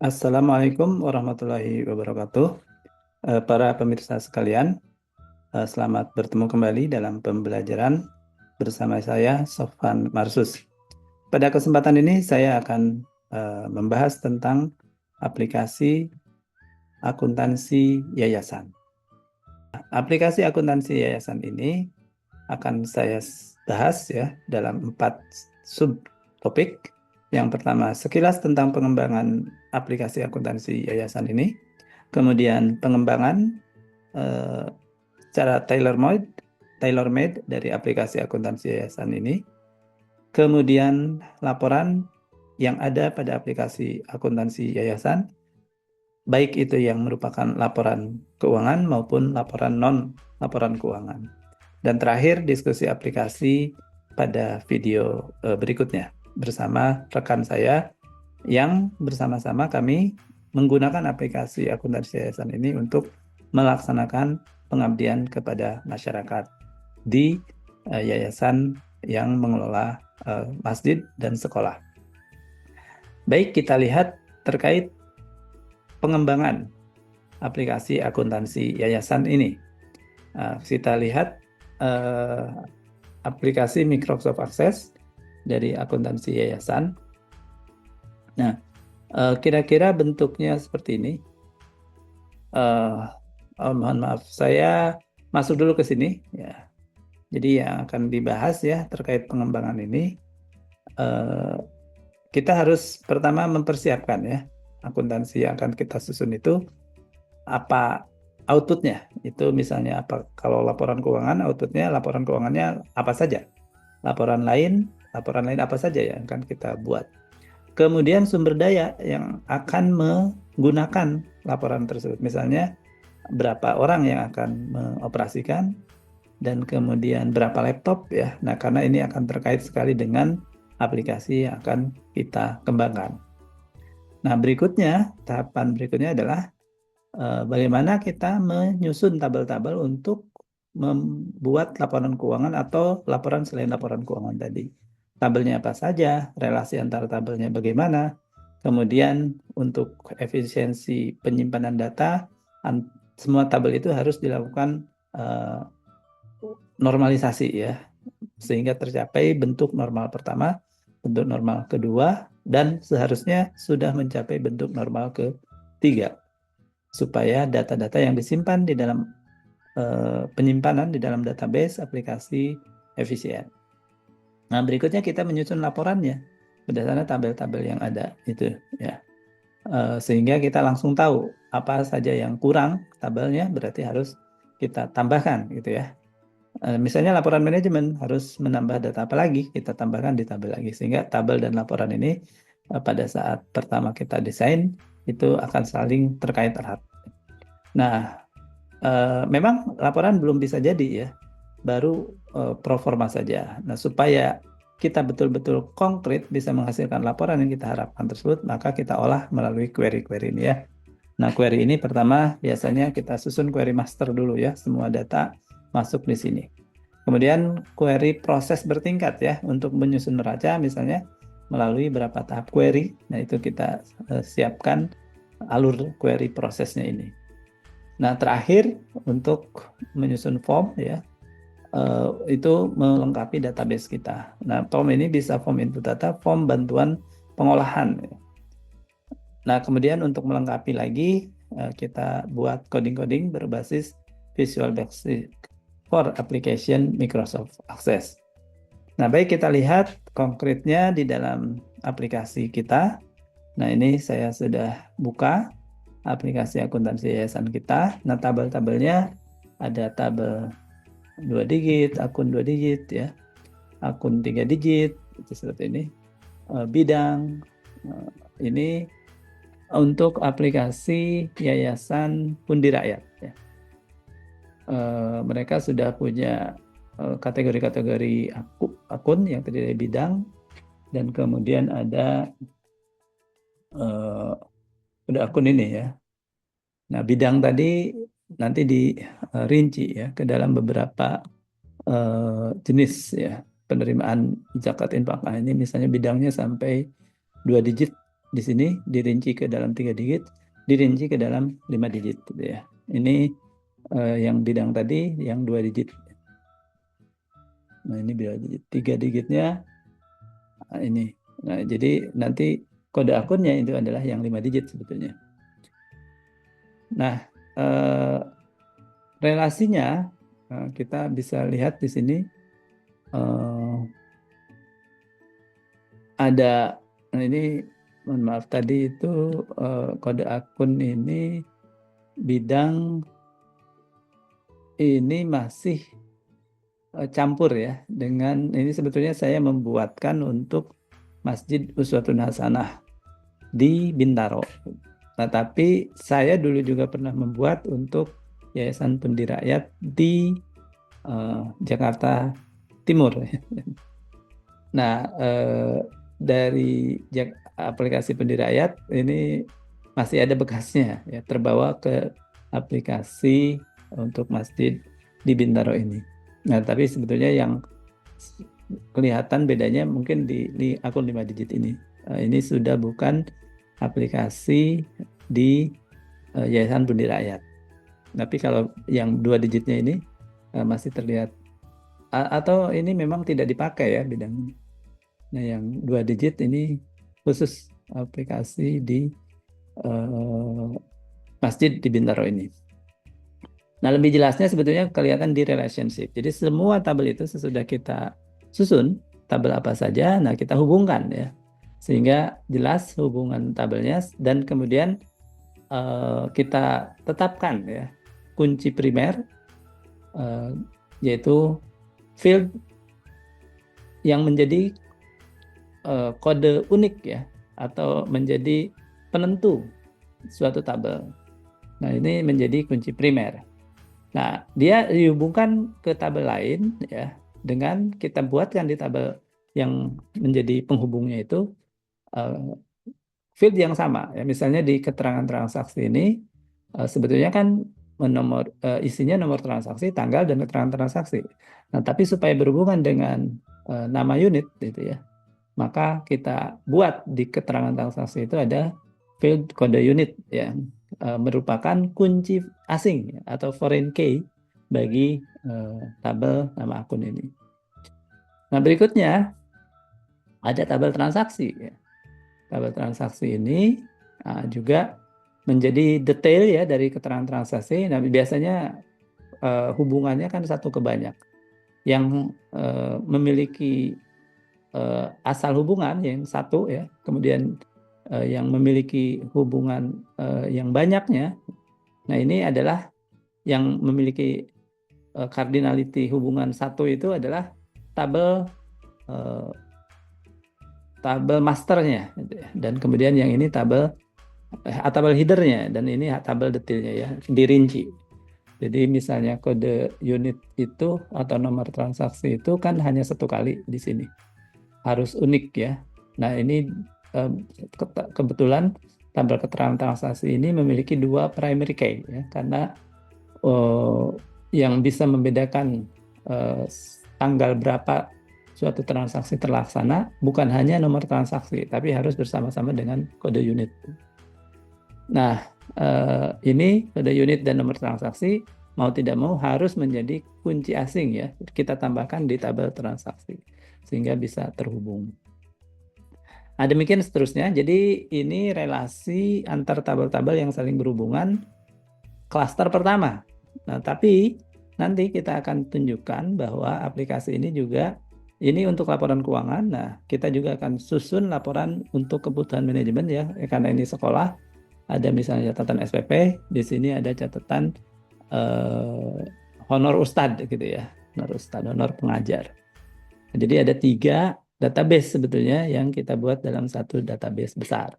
Assalamualaikum warahmatullahi wabarakatuh. Para pemirsa sekalian, selamat bertemu kembali dalam pembelajaran bersama saya, Sofwan Marsus. Pada kesempatan ini saya akan membahas tentang aplikasi akuntansi yayasan. Aplikasi akuntansi yayasan ini akan saya bahas ya dalam 4 subtopik. Yang pertama, sekilas tentang pengembangan aplikasi akuntansi yayasan ini. Kemudian pengembangan secara tailor-made dari aplikasi akuntansi yayasan ini. Kemudian laporan yang ada pada aplikasi akuntansi yayasan, baik itu yang merupakan laporan keuangan maupun laporan non-laporan keuangan. Dan terakhir, diskusi aplikasi pada video berikutnya bersama rekan saya yang bersama-sama kami menggunakan aplikasi akuntansi yayasan ini untuk melaksanakan pengabdian kepada masyarakat di yayasan yang mengelola masjid dan sekolah. Baik, kita lihat terkait pengembangan aplikasi akuntansi yayasan ini. Kita lihat aplikasi Microsoft Access dari akuntansi yayasan. Nah, kira-kira bentuknya seperti ini. Mohon maaf, saya masuk dulu ke sini. Ya. Jadi yang akan dibahas ya terkait pengembangan ini, kita harus pertama mempersiapkan ya akuntansi yang akan kita susun itu apa outputnya. Itu misalnya apa, kalau laporan keuangan, outputnya laporan keuangannya apa saja. Laporan lain apa saja yang akan kita buat. Kemudian sumber daya yang akan menggunakan laporan tersebut. Misalnya berapa orang yang akan mengoperasikan dan kemudian berapa laptop ya. Nah, karena ini akan terkait sekali dengan aplikasi yang akan kita kembangkan. Nah, tahapan berikutnya adalah bagaimana kita menyusun tabel-tabel untuk membuat laporan keuangan atau laporan selain laporan keuangan tadi. Tabelnya apa saja, relasi antara tabelnya bagaimana, kemudian untuk efisiensi penyimpanan data, semua tabel itu harus dilakukan normalisasi ya, sehingga tercapai bentuk normal pertama, bentuk normal kedua, dan seharusnya sudah mencapai bentuk normal ketiga, supaya data-data yang disimpan di dalam penyimpanan di dalam database aplikasi efisien. Nah, berikutnya kita menyusun laporannya berdasarkan tabel-tabel yang ada itu ya. Sehingga kita langsung tahu apa saja yang kurang tabelnya, berarti harus kita tambahkan gitu ya. Misalnya laporan manajemen harus menambah data apa lagi, kita tambahkan di tabel lagi, sehingga tabel dan laporan ini pada saat pertama kita desain itu akan saling terkait erat. Nah, memang laporan belum bisa jadi ya, baru pro forma saja. Nah, supaya kita betul-betul konkret bisa menghasilkan laporan yang kita harapkan tersebut, maka kita olah melalui query-query ini ya. Nah, query ini pertama biasanya kita susun query master dulu ya, semua data masuk di sini. Kemudian query proses bertingkat ya, untuk menyusun neraca misalnya melalui berapa tahap query. Nah, itu kita siapkan alur query prosesnya ini. Nah, terakhir untuk menyusun form ya, itu melengkapi database kita. Nah, form ini bisa form input data, form bantuan pengolahan. Nah, kemudian untuk melengkapi lagi, kita buat coding-coding berbasis Visual Basic for Application Microsoft Access. Nah, baik, kita lihat konkretnya di dalam aplikasi kita. Nah, ini saya sudah buka aplikasi akuntansi yayasan kita. Nah, tabel-tabelnya ada tabel 2 digit, akun 2 digit ya, akun 3 digit, itu seperti ini. Bidang, ini untuk aplikasi Yayasan Pundi Rakyat ya. Mereka sudah punya kategori-kategori akun yang terdiri dari bidang, dan kemudian ada akun ini ya. Nah, bidang tadi nanti dirinci ya ke dalam beberapa jenis ya penerimaan zakat infak. Nah, ini misalnya bidangnya sampai 2 digit di sini dirinci ke dalam 3 digit, dirinci ke dalam 5 digit gitu ya. Ini yang bidang tadi yang 2 digit. Nah, ini 2 digit. 3 digitnya ini. Nah, jadi nanti kode akunnya itu adalah yang 5 digit sebetulnya. Nah, relasinya kita bisa lihat di sini ada, nah ini mohon maaf tadi itu kode akun ini bidang ini masih campur ya dengan ini, sebetulnya saya membuatkan untuk Masjid Uswatun Hasanah di Bintaro. Nah, tapi saya dulu juga pernah membuat untuk Yayasan Pendi Rakyat di Jakarta Timur. Nah, dari aplikasi Pendi Rakyat ini masih ada bekasnya ya, terbawa ke aplikasi untuk masjid di Bintaro ini. Nah, tapi sebetulnya yang kelihatan bedanya mungkin di akun 5 digit ini. Ini sudah bukan aplikasi di Yayasan Pendi Rakyat. Tapi kalau yang 2 digitnya ini masih terlihat, atau ini memang tidak dipakai ya bidang ini. Nah, yang 2 digit ini khusus aplikasi di masjid di Bintaro ini. Nah, lebih jelasnya sebetulnya kelihatan di relationship. Jadi semua tabel itu sesudah kita susun tabel apa saja, nah kita hubungkan ya, sehingga jelas hubungan tabelnya, dan kemudian kita tetapkan ya kunci primer, yaitu field yang menjadi kode unik ya, atau menjadi penentu suatu tabel. Nah, ini menjadi kunci primer. Nah, dia dihubungkan ke tabel lain ya, dengan kita buatkan di tabel yang menjadi penghubungnya itu field yang sama ya. Misalnya di keterangan transaksi ini sebetulnya kan isinya nomor transaksi, tanggal, dan keterangan transaksi. Nah, tapi supaya berhubungan dengan nama unit gitu ya, maka kita buat di keterangan transaksi itu ada field kode unit yang merupakan kunci asing atau foreign key bagi tabel nama akun ini. Nah, berikutnya ada tabel transaksi. Tabel transaksi ini juga menjadi detail ya dari keterangan transaksi. Nah, biasanya hubungannya kan satu ke banyak. Yang memiliki asal hubungan yang satu ya, kemudian yang memiliki hubungan yang banyaknya. Nah, ini adalah yang memiliki cardinality hubungan satu itu adalah tabel masternya gitu ya. Dan kemudian yang ini tabel headernya, dan ini tabel detailnya ya, dirinci. Jadi misalnya kode unit itu atau nomor transaksi itu kan hanya satu kali di sini, harus unik ya. Nah, ini kebetulan tabel keterangan transaksi ini memiliki 2 primary key ya, karena yang bisa membedakan tanggal berapa suatu transaksi terlaksana bukan hanya nomor transaksi, tapi harus bersama-sama dengan kode unit. Nah, ini kode unit dan nomor transaksi mau tidak mau harus menjadi kunci asing ya, kita tambahkan di tabel transaksi sehingga bisa terhubung. Nah, demikian seterusnya. Jadi ini relasi antar tabel-tabel yang saling berhubungan klaster pertama. Nah, tapi nanti kita akan tunjukkan bahwa aplikasi ini juga ini untuk laporan keuangan. Nah, kita juga akan susun laporan untuk kebutuhan manajemen ya, karena ini sekolah. Ada misalnya catatan SPP, di sini ada catatan honor ustadz gitu ya, honor ustadz, honor pengajar. Jadi ada 3 database sebetulnya yang kita buat dalam satu database besar.